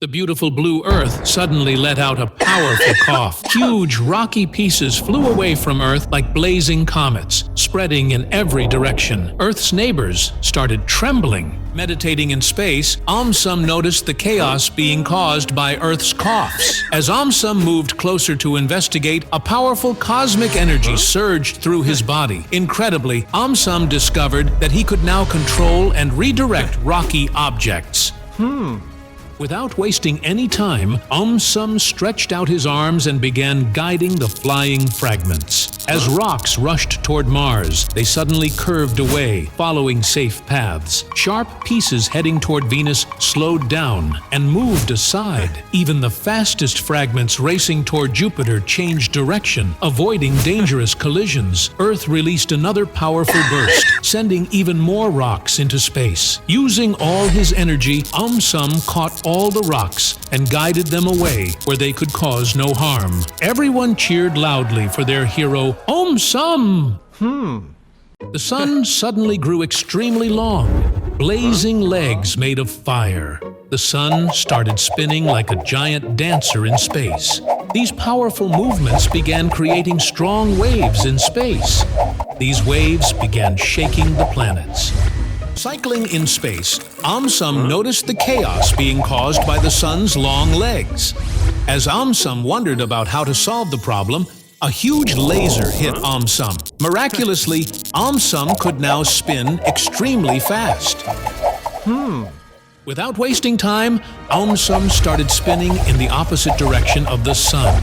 The beautiful blue Earth suddenly let out a powerful cough. Huge rocky pieces flew away from Earth like blazing comets, spreading in every direction. Earth's neighbors started trembling. Meditating in space, AumSum noticed the chaos being caused by Earth's coughs. As AumSum moved closer to investigate, a powerful cosmic energy surged through his body. Incredibly, AumSum discovered that he could now control and redirect rocky objects. Without wasting any time, AumSum stretched out his arms and began guiding the flying fragments. As rocks rushed toward Mars, they suddenly curved away, following safe paths. Sharp pieces heading toward Venus slowed down and moved aside. Even the fastest fragments racing toward Jupiter changed direction, avoiding dangerous collisions. Earth released another powerful burst, sending even more rocks into space. Using all his energy, AumSum caught all the rocks and guided them away where they could cause no harm. Everyone cheered loudly for their hero, AumSum! The sun suddenly grew extremely long, blazing legs made of fire. The sun started spinning like a giant dancer in space. These powerful movements began creating strong waves in space. These waves began shaking the planets. Cycling in space, AumSum noticed the chaos being caused by the sun's long legs. As AumSum wondered about how to solve the problem, a huge laser hit AumSum. Miraculously, AumSum could now spin extremely fast. Without wasting time, AumSum started spinning in the opposite direction of the sun.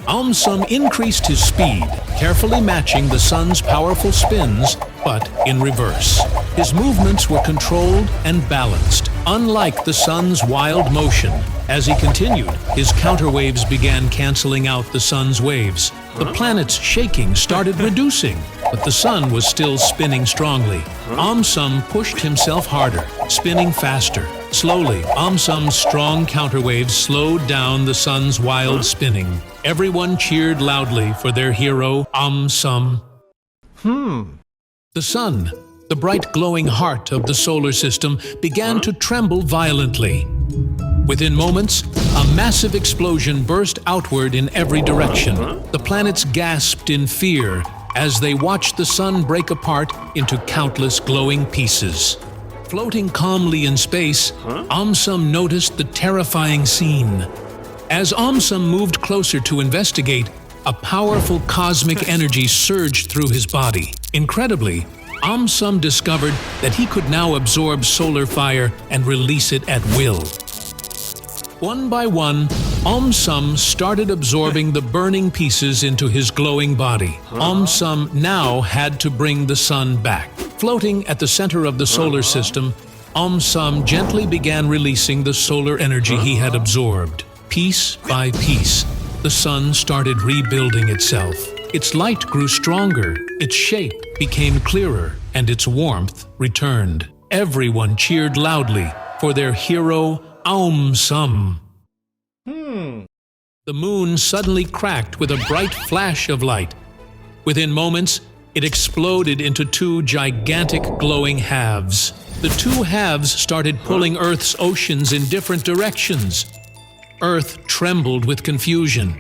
AumSum increased his speed, carefully matching the sun's powerful spins, but in reverse. His movements were controlled and balanced, unlike the sun's wild motion. As he continued, his counterwaves began canceling out the sun's waves. The planet's shaking started reducing, but the sun was still spinning strongly. AumSum pushed himself harder, spinning faster. Slowly, AumSum's strong counterwaves slowed down the sun's wild spinning. Everyone cheered loudly for their hero, AumSum. The sun, the bright glowing heart of the solar system, began to tremble violently. Within moments, a massive explosion burst outward in every direction. The planets gasped in fear as they watched the sun break apart into countless glowing pieces. Floating calmly in space, AumSum noticed the terrifying scene. As AumSum moved closer to investigate, a powerful cosmic energy surged through his body. Incredibly, AumSum discovered that he could now absorb solar fire and release it at will. One by one, AumSum started absorbing the burning pieces into his glowing body. AumSum now had to bring the sun back. Floating at the center of the solar system, AumSum gently began releasing the solar energy he had absorbed. Piece by piece, the sun started rebuilding itself. Its light grew stronger, its shape became clearer, and its warmth returned. Everyone cheered loudly for their hero, AumSum. The moon suddenly cracked with a bright flash of light. Within moments, it exploded into two gigantic glowing halves. The two halves started pulling Earth's oceans in different directions. Earth trembled with confusion.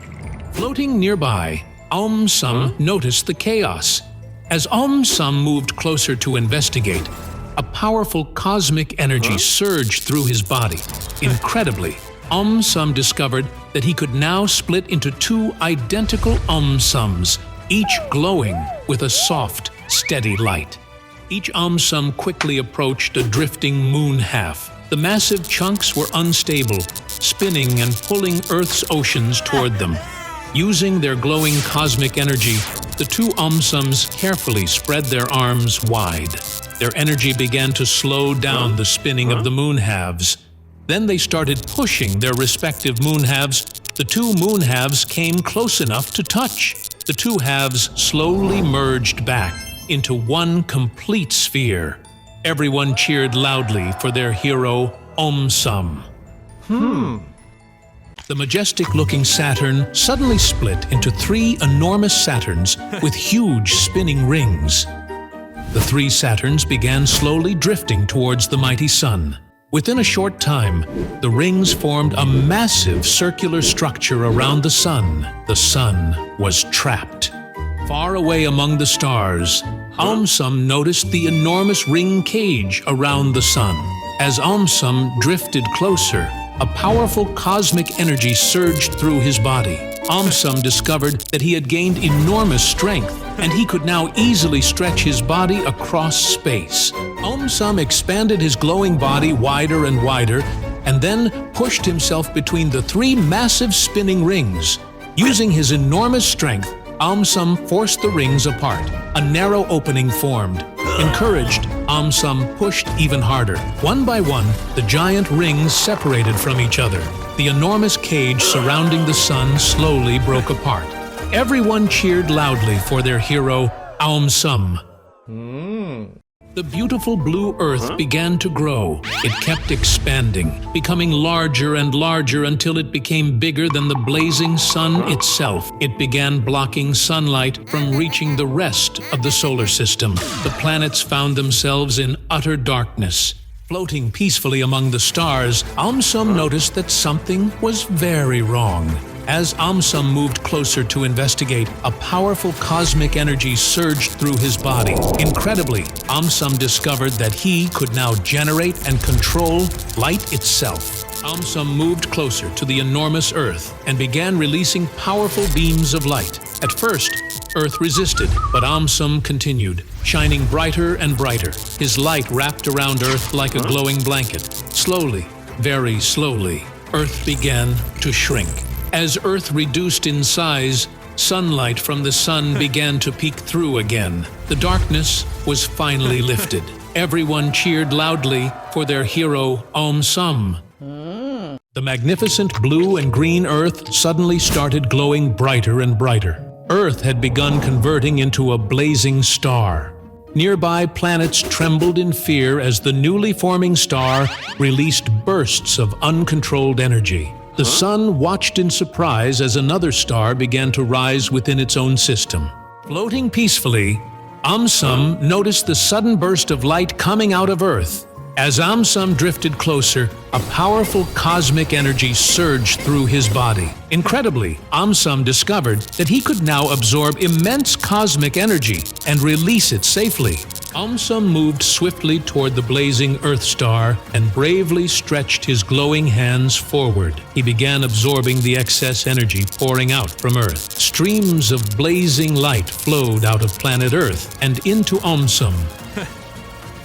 Floating nearby, AumSum noticed the chaos. As AumSum moved closer to investigate, a powerful cosmic energy surged through his body. Incredibly, AumSum discovered that he could now split into two identical AumSums, each glowing with a soft, steady light. Each AumSum quickly approached a drifting moon half. The massive chunks were unstable, spinning and pulling Earth's oceans toward them. Using their glowing cosmic energy, the two AumSums carefully spread their arms wide. Their energy began to slow down the spinning of the moon halves. Then they started pushing their respective moon halves. The two moon halves came close enough to touch. The two halves slowly merged back into one complete sphere. Everyone cheered loudly for their hero, AumSum. The majestic-looking Saturn suddenly split into three enormous Saturns with huge spinning rings. The three Saturns began slowly drifting towards the mighty sun. Within a short time, the rings formed a massive circular structure around the sun. The sun was trapped. Far away among the stars, AumSum noticed the enormous ring cage around the sun. As AumSum drifted closer, a powerful cosmic energy surged through his body. AumSum discovered that he had gained enormous strength, and he could now easily stretch his body across space. AumSum expanded his glowing body wider and wider, and then pushed himself between the three massive spinning rings. Using his enormous strength, AumSum forced the rings apart. A narrow opening formed. Encouraged, AumSum pushed even harder. One by one, the giant rings separated from each other. The enormous cage surrounding the sun slowly broke apart. Everyone cheered loudly for their hero, AumSum. The beautiful blue earth began to grow. It kept expanding, becoming larger and larger until it became bigger than the blazing sun itself. It began blocking sunlight from reaching the rest of the solar system. The planets found themselves in utter darkness. Floating peacefully among the stars, AumSum noticed that something was very wrong. As AumSum moved closer to investigate, a powerful cosmic energy surged through his body. Incredibly, AumSum discovered that he could now generate and control light itself. AumSum moved closer to the enormous Earth and began releasing powerful beams of light. At first, Earth resisted, but AumSum continued, shining brighter and brighter. His light wrapped around Earth like a glowing blanket. Slowly, very slowly, Earth began to shrink. As Earth reduced in size, sunlight from the sun began to peek through again. The darkness was finally lifted. Everyone cheered loudly for their hero, AumSum. The magnificent blue and green Earth suddenly started glowing brighter and brighter. Earth had begun converting into a blazing star. Nearby planets trembled in fear as the newly forming star released bursts of uncontrolled energy. The sun watched in surprise as another star began to rise within its own system. Floating peacefully, AumSum noticed the sudden burst of light coming out of Earth. As AumSum drifted closer, a powerful cosmic energy surged through his body. Incredibly, AumSum discovered that he could now absorb immense cosmic energy and release it safely. AumSum moved swiftly toward the blazing Earth star and bravely stretched his glowing hands forward. He began absorbing the excess energy pouring out from Earth. Streams of blazing light flowed out of planet Earth and into AumSum,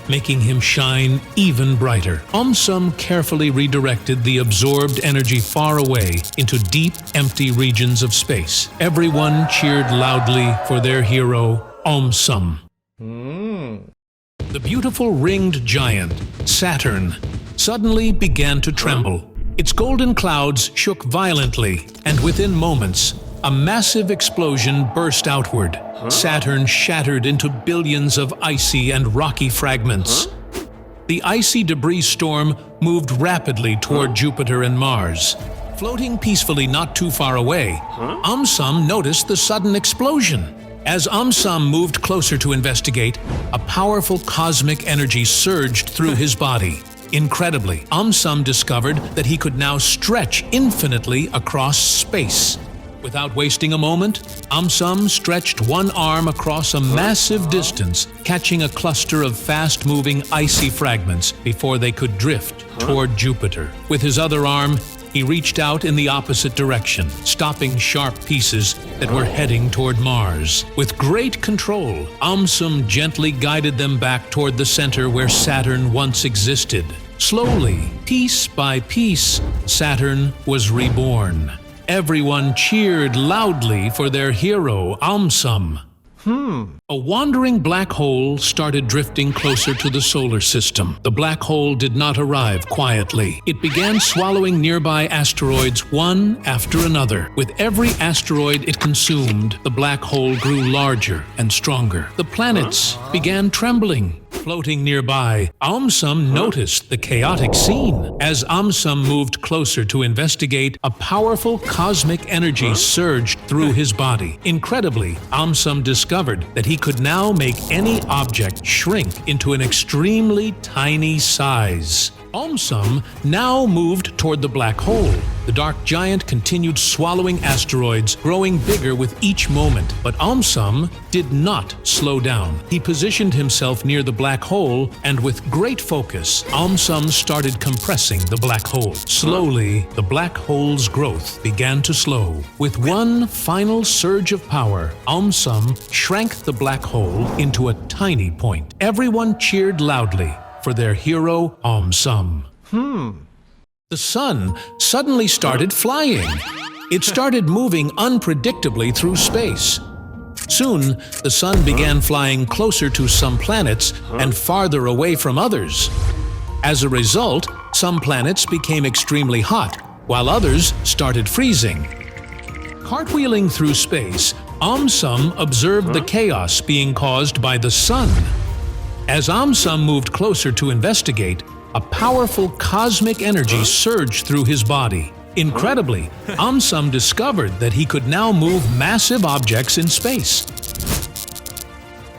making him shine even brighter. AumSum carefully redirected the absorbed energy far away into deep, empty regions of space. Everyone cheered loudly for their hero, AumSum. The beautiful ringed giant, Saturn, suddenly began to tremble. Its golden clouds shook violently, and within moments, a massive explosion burst outward. Saturn shattered into billions of icy and rocky fragments. The icy debris storm moved rapidly toward Jupiter and Mars. Floating peacefully not too far away, AumSum noticed the sudden explosion. As AumSum moved closer to investigate, a powerful cosmic energy surged through his body. Incredibly, AumSum discovered that he could now stretch infinitely across space. Without wasting a moment, AumSum stretched one arm across a massive distance, catching a cluster of fast-moving icy fragments before they could drift toward Jupiter. With his other arm, he reached out in the opposite direction, stopping sharp pieces that were heading toward Mars. With great control, AumSum gently guided them back toward the center where Saturn once existed. Slowly, piece by piece, Saturn was reborn. Everyone cheered loudly for their hero, AumSum. A wandering black hole started drifting closer to the solar system. The black hole did not arrive quietly. It began swallowing nearby asteroids one after another. With every asteroid it consumed, the black hole grew larger and stronger. The planets began trembling. Floating nearby, AumSum noticed the chaotic scene. As AumSum moved closer to investigate, a powerful cosmic energy surged through his body. Incredibly, AumSum discovered that he could now make any object shrink into an extremely tiny size. AumSum now moved toward the black hole. The dark giant continued swallowing asteroids, growing bigger with each moment. But AumSum did not slow down. He positioned himself near the black hole, and with great focus, AumSum started compressing the black hole. Slowly, the black hole's growth began to slow. With one final surge of power, AumSum shrank the black hole into a tiny point. Everyone cheered loudly for their hero, AumSum. The sun suddenly started flying. It started moving unpredictably through space. Soon, the sun began flying closer to some planets and farther away from others. As a result, some planets became extremely hot, while others started freezing. Cartwheeling through space, AumSum observed the chaos being caused by the sun. As AumSum moved closer to investigate, a powerful cosmic energy surged through his body. Incredibly, AumSum discovered that he could now move massive objects in space.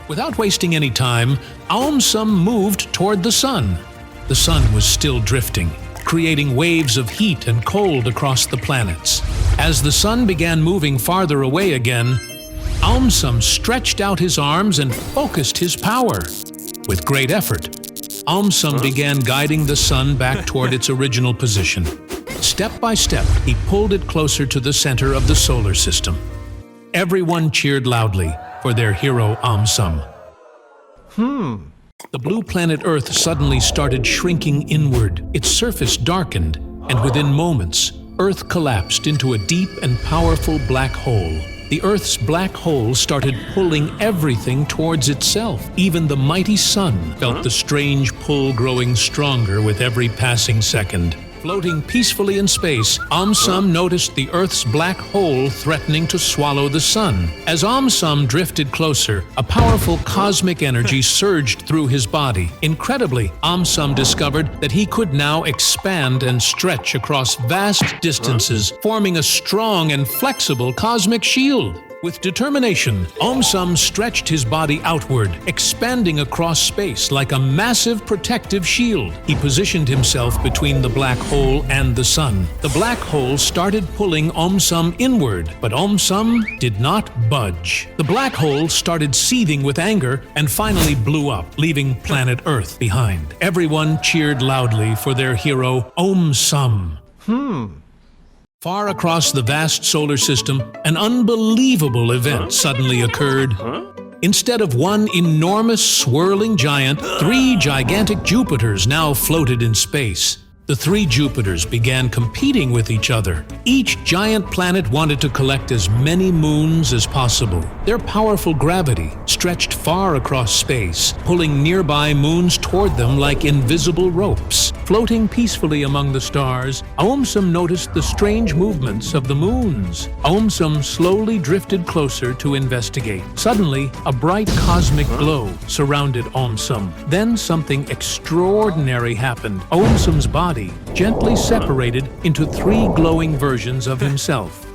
Without wasting any time, AumSum moved toward the sun. The sun was still drifting, creating waves of heat and cold across the planets. As the sun began moving farther away again, AumSum stretched out his arms and focused his power. With great effort, AumSum began guiding the sun back toward its original position. Step by step, he pulled it closer to the center of the solar system. Everyone cheered loudly for their hero AumSum. The blue planet Earth suddenly started shrinking inward. Its surface darkened, and within moments, Earth collapsed into a deep and powerful black hole. The Earth's black hole started pulling everything towards itself. Even the mighty sun felt the strange pull growing stronger with every passing second. Floating peacefully in space, AumSum noticed the Earth's black hole threatening to swallow the sun. As AumSum drifted closer, a powerful cosmic energy surged through his body. Incredibly, AumSum discovered that he could now expand and stretch across vast distances, forming a strong and flexible cosmic shield. With determination, AumSum stretched his body outward, expanding across space like a massive protective shield. He positioned himself between the black hole and the sun. The black hole started pulling AumSum inward, but AumSum did not budge. The black hole started seething with anger and finally blew up, leaving planet Earth behind. Everyone cheered loudly for their hero, AumSum. Far across the vast solar system, an unbelievable event suddenly occurred. Instead of one enormous swirling giant, 3 gigantic Jupiters now floated in space. The 3 Jupiters began competing with each other. Each giant planet wanted to collect as many moons as possible. Their powerful gravity stretched far across space, pulling nearby moons toward them like invisible ropes. Floating peacefully among the stars, AumSum noticed the strange movements of the moons. AumSum slowly drifted closer to investigate. Suddenly, a bright cosmic glow surrounded AumSum. Then something extraordinary happened. AumSum's body gently separated into 3 glowing versions of himself.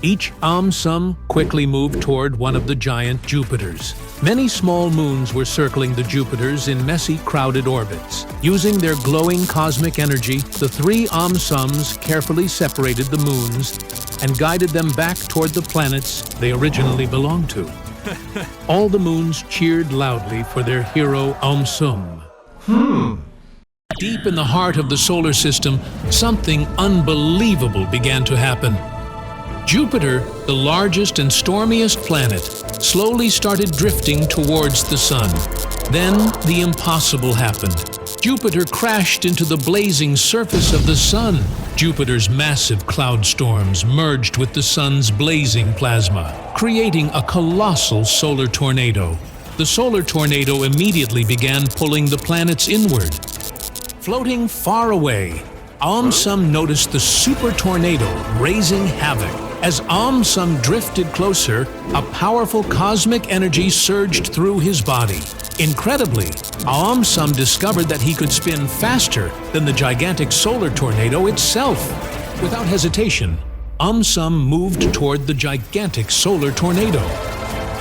Each AumSum quickly moved toward one of the giant Jupiters. Many small moons were circling the Jupiters in messy, crowded orbits. Using their glowing cosmic energy, the 3 AumSums carefully separated the moons and guided them back toward the planets they originally belonged to. All the moons cheered loudly for their hero AumSum. Deep in the heart of the solar system, something unbelievable began to happen. Jupiter, the largest and stormiest planet, slowly started drifting towards the sun. Then the impossible happened. Jupiter crashed into the blazing surface of the sun. Jupiter's massive cloud storms merged with the sun's blazing plasma, creating a colossal solar tornado. The solar tornado immediately began pulling the planets inward. Floating far away, AumSum noticed the super tornado raising havoc. As AumSum drifted closer, a powerful cosmic energy surged through his body. Incredibly, AumSum discovered that he could spin faster than the gigantic solar tornado itself. Without hesitation, AumSum moved toward the gigantic solar tornado.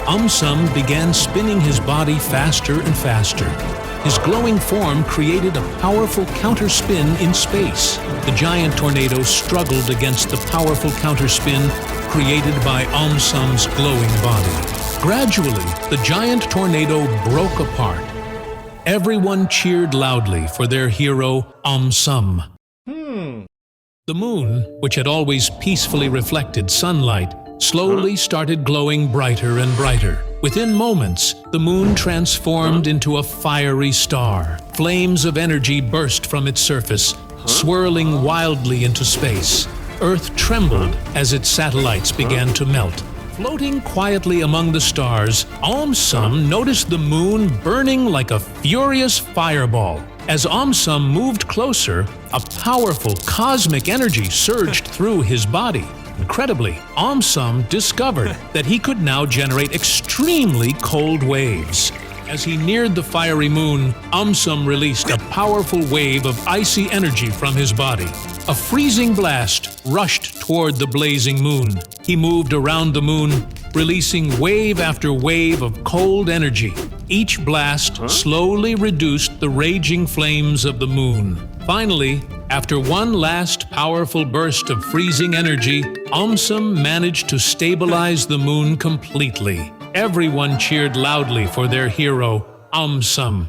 AumSum began spinning his body faster and faster. His glowing form created a powerful counterspin in space. The giant tornado struggled against the powerful counterspin created by AumSum's glowing body. Gradually, the giant tornado broke apart. Everyone cheered loudly for their hero, AumSum. The moon, which had always peacefully reflected sunlight, slowly started glowing brighter and brighter. Within moments, the moon transformed into a fiery star. Flames of energy burst from its surface, swirling wildly into space. Earth trembled as its satellites began to melt. Floating quietly among the stars, AumSum noticed the moon burning like a furious fireball. As AumSum moved closer, a powerful cosmic energy surged through his body. Incredibly, AumSum discovered that he could now generate extremely cold waves. As he neared the fiery moon, AumSum released a powerful wave of icy energy from his body. A freezing blast rushed toward the blazing moon. He moved around the moon, releasing wave after wave of cold energy. Each blast slowly reduced the raging flames of the moon. Finally, after one last powerful burst of freezing energy, AumSum managed to stabilize the moon completely. Everyone cheered loudly for their hero, AumSum.